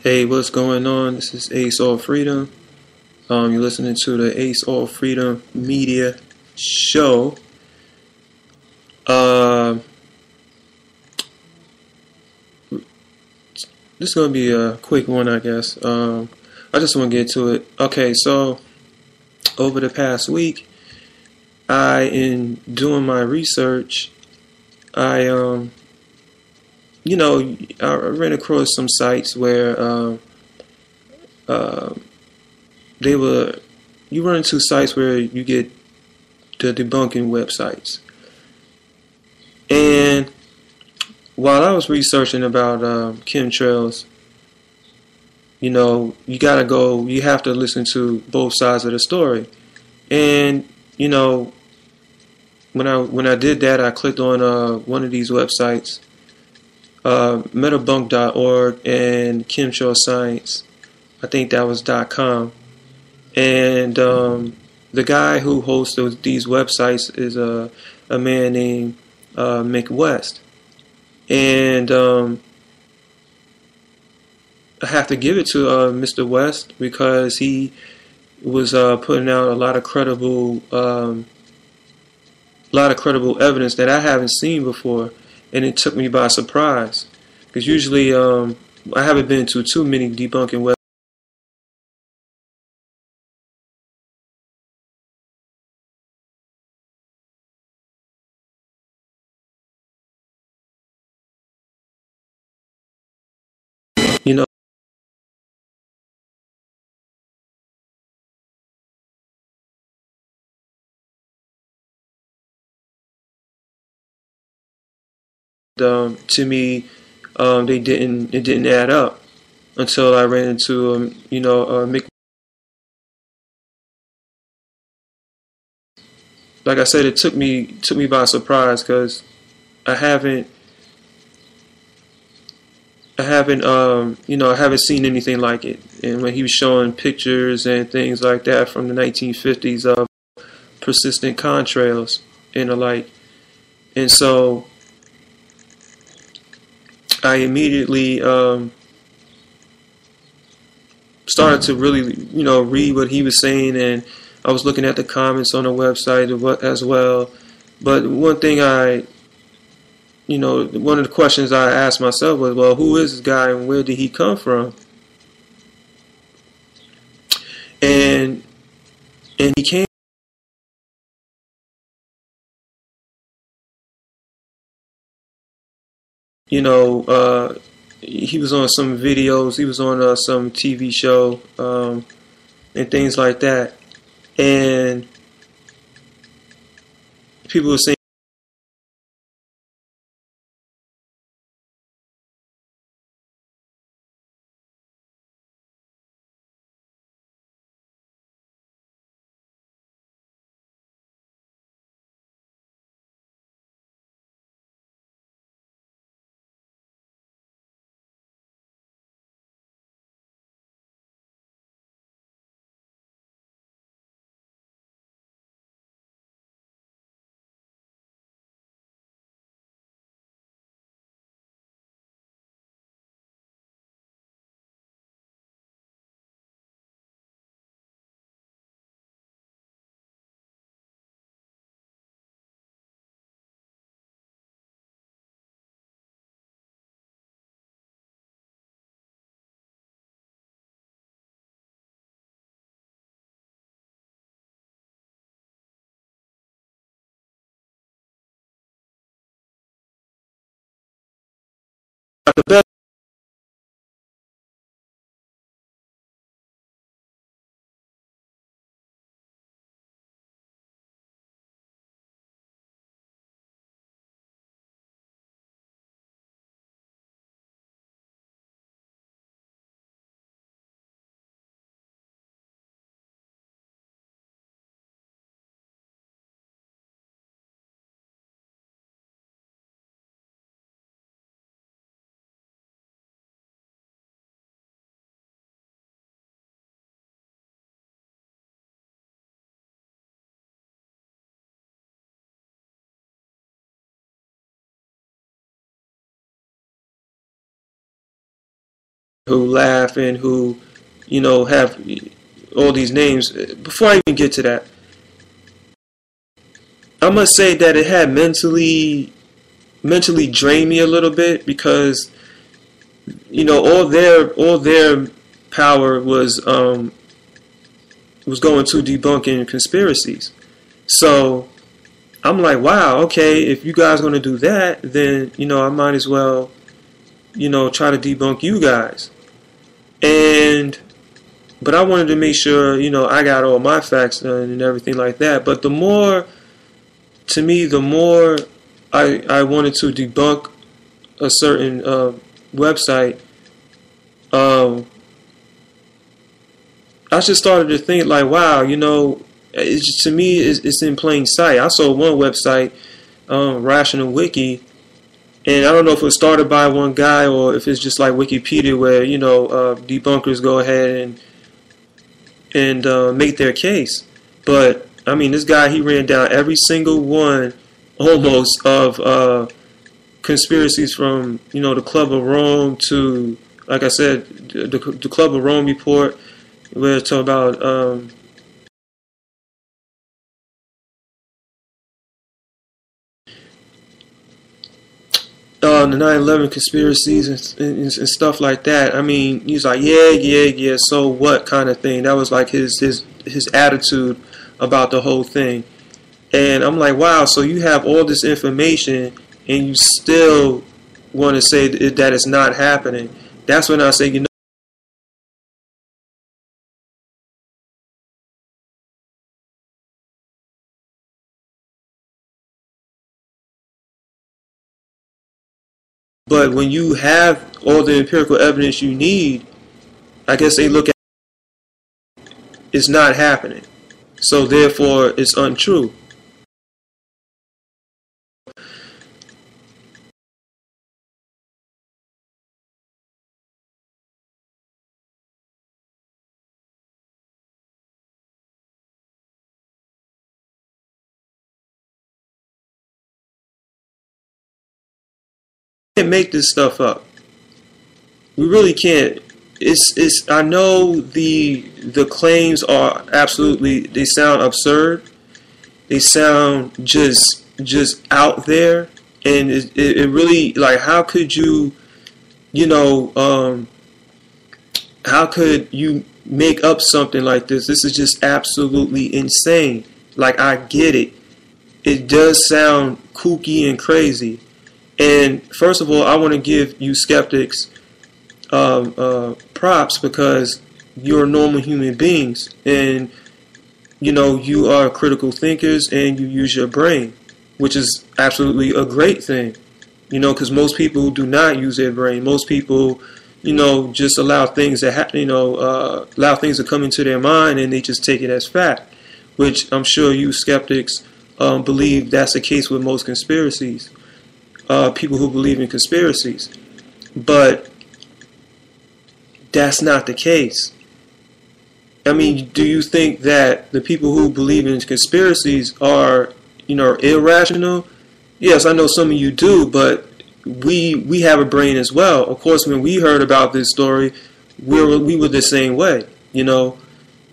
Hey, what's going on? This is Ace All Freedom. You're listening to the Ace All Freedom Media Show. Uh, this is gonna be a quick one, I guess. I just want to get to it. Okay, so over the past week, in doing my research, I I ran across some sites where uh, they were. You run into sites where you get the debunking websites. And while I was researching about chemtrails, you have to listen to both sides of the story. And, when I did that, I clicked on one of these websites, metabunk.org and chemtrail science. I think that was .com. And the guy who hosts these websites is a man named Mick West. And I have to give it to Mr. West because he was putting out a lot of credible evidence that I haven't seen before, and it took me by surprise. Because usually I haven't been to too many debunking websites. You know, to me, it didn't add up until I ran into Mick. Like I said, it took me by surprise because I haven't I haven't seen anything like it. And when he was showing pictures and things like that from the 1950s of persistent contrails and the like, and so I immediately started to really, read what he was saying, and I was looking at the comments on the website as well. But one of the questions I asked myself was, well, who is this guy and where did he come from? And he came. you know, uh, he was on some videos, he was on some TV show, and things like that. And people were saying, the best who laugh and who, have all these names. Before I even get to that, I must say that it had mentally drained me a little bit, because all their power was going to debunking conspiracies. So I'm like, wow, okay, if you guys are going to do that, then I might as well try to debunk you guys. But I wanted to make sure I got all my facts done and everything like that. But the more I wanted to debunk a certain website, I just started to think like, wow, to me, it's in plain sight. I saw one website, Rational Wiki, and I don't know if it was started by one guy or if it's just like Wikipedia, where debunkers go ahead and make their case. But I mean, this guy, he ran down every single one, almost, of conspiracies from the Club of Rome to, like I said, the Club of Rome report. We're talking about the 9/11 conspiracies and stuff like that. I mean, he's like, yeah, so what, kind of thing. That was like his attitude about the whole thing. And I'm like, wow, so you have all this information and you still want to say that it's not happening. That's when I say, but when you have all the empirical evidence you need, I guess they look at it's not happening. So therefore, it's untrue. We can't make this stuff up. We really can't. It's. I know the claims are absolutely. They sound absurd. They sound just out there, and it really, like, how could you, how could you make up something like this? This is just absolutely insane. Like, I get it. It does sound kooky and crazy. And first of all, I want to give you skeptics props, because you're normal human beings, and you are critical thinkers and you use your brain, which is absolutely a great thing. Because most people do not use their brain. Most people, just allow things to allow things to come into their mind, and they just take it as fact. Which I'm sure you skeptics believe that's the case with most conspiracies. People who believe in conspiracies. But that's not the case. I mean, do you think that the people who believe in conspiracies are, irrational? Yes, I know some of you do, but we have a brain as well. Of course, when we heard about this story, we were the same way. No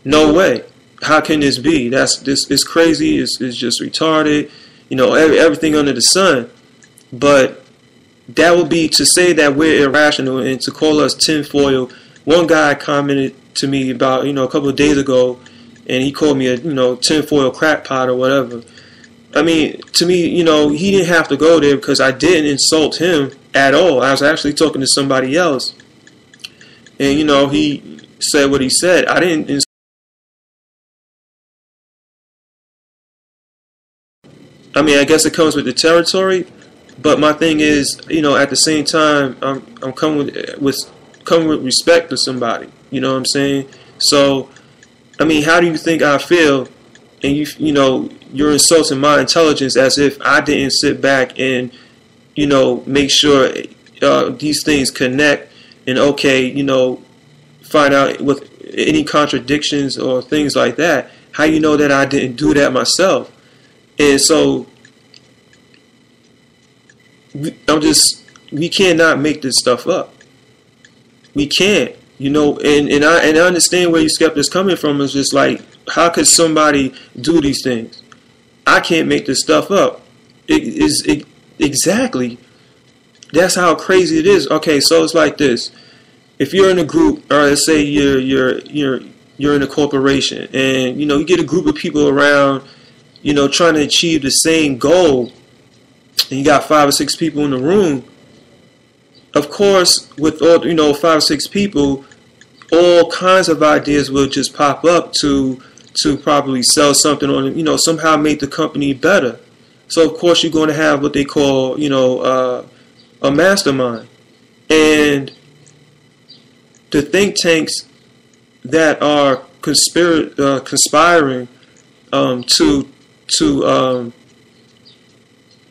way. How can this be? This is crazy. It's just retarded. Everything under the sun. But that would be to say that we're irrational and to call us tinfoil. One guy commented to me about, a couple of days ago, and he called me a, tinfoil crackpot or whatever. I mean, to me, he didn't have to go there, because I didn't insult him at all. I was actually talking to somebody else. And, he said what he said. I didn't insult. I mean, I guess it comes with the territory. But my thing is, at the same time, I'm coming with respect to somebody. You know what I'm saying? So, I mean, how do you think I feel? And you're insulting my intelligence as if I didn't sit back and, make sure these things connect and find out with any contradictions or things like that. How you know that I didn't do that myself? And so, we cannot make this stuff up. We can't. And I understand where you skeptics coming from. It's just like, how could somebody do these things? I can't make this stuff up. Exactly. That's how crazy it is. Okay, so it's like this. If you're in a group, or let's say you're in a corporation, and you get a group of people around, trying to achieve the same goal, and you got 5 or 6 people in the room. Of course, with all 5 or 6 people, all kinds of ideas will just pop up to probably sell something on, somehow make the company better. So of course you're going to have what they call, a mastermind. And the think tanks that are conspiring to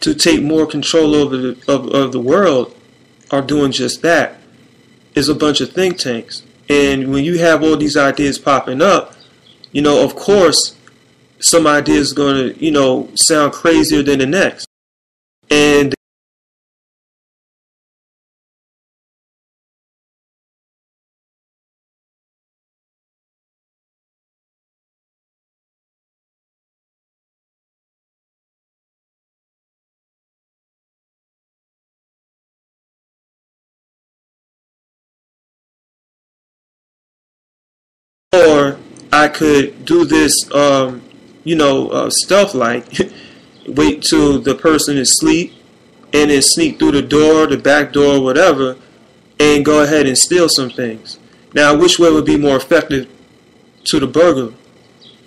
take more control over of the world are doing just that. Is a bunch of think tanks. And when you have all these ideas popping up, of course, some ideas are going to, sound crazier than the next. And or I could do this, stealth-like, wait till the person is asleep, and then sneak through the door, the back door, whatever, and go ahead and steal some things. Now, which way would be more effective to the burglar?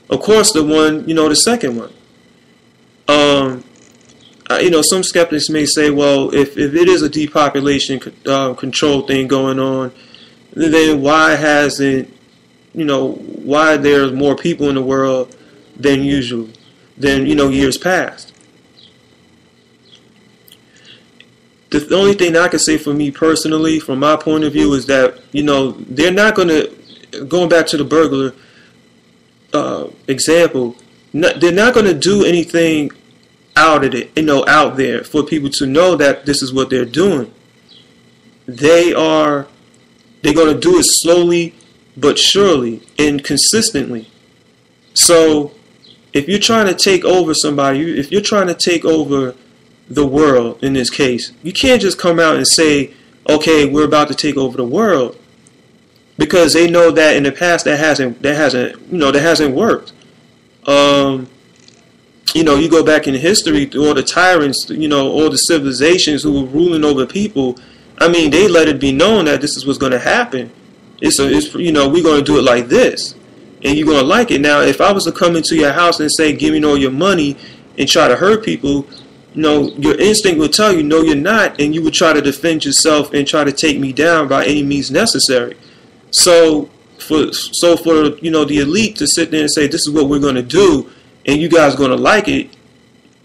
Of course, the one, the second one. Some skeptics may say, well, if it is a depopulation control thing going on, then why hasn't why there's more people in the world than usual, than, years past. The only thing I can say for me personally, from my point of view, is that, they're not going to, going back to the burglar example, they're not going to do anything out there for people to know that this is what they're doing. They're going to do it slowly but surely and consistently. So if you're trying to take over somebody, if you're trying to take over the world in this case, you can't just come out and say, okay, we're about to take over the world, because they know that in the past that hasn't worked. You go back in history, all the tyrants, all the civilizations who were ruling over people, they let it be known that this is what's going to happen. We're going to do it like this, and you're going to like it. Now, if I was to come into your house and say, give me all your money, and try to hurt people, your instinct will tell you, no, you're not, and you would try to defend yourself and try to take me down by any means necessary. So for the elite to sit there and say, this is what we're going to do, and you guys are going to like it,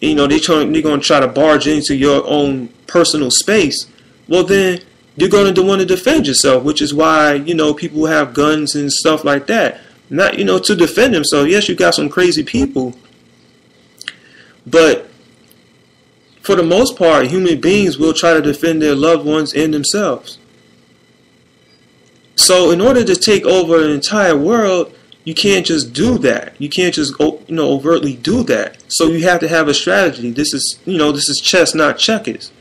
they're going to try to barge into your own personal space. Well, then you're going to want to defend yourself, which is why, people have guns and stuff like that. Not, to defend themselves. Yes, you got some crazy people. But for the most part, human beings will try to defend their loved ones and themselves. So in order to take over an entire world, you can't just do that. You can't just, overtly do that. So you have to have a strategy. This is chess, not checkers.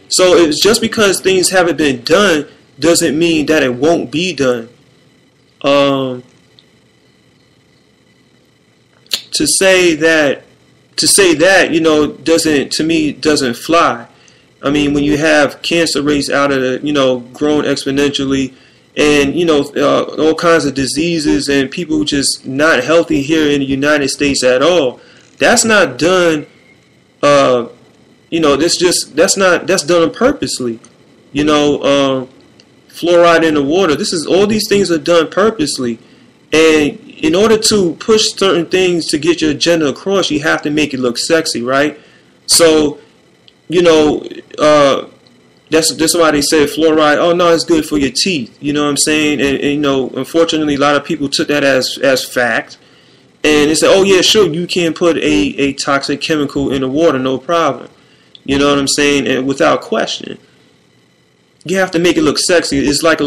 So it's just because things haven't been done doesn't mean that it won't be done. To say that, doesn't fly. When you have cancer rates out of the, growing exponentially, and all kinds of diseases and people just not healthy here in the United States at all, that's not done. That's done purposely. Fluoride in the water. All these things are done purposely. And in order to push certain things to get your agenda across, you have to make it look sexy, right? So, that's why they say fluoride, oh no, it's good for your teeth. You know what I'm saying? And unfortunately, a lot of people took that as fact. And they said, oh yeah, sure, you can put a toxic chemical in the water, no problem. You know what I'm saying? And without question. You have to make it look sexy. It's like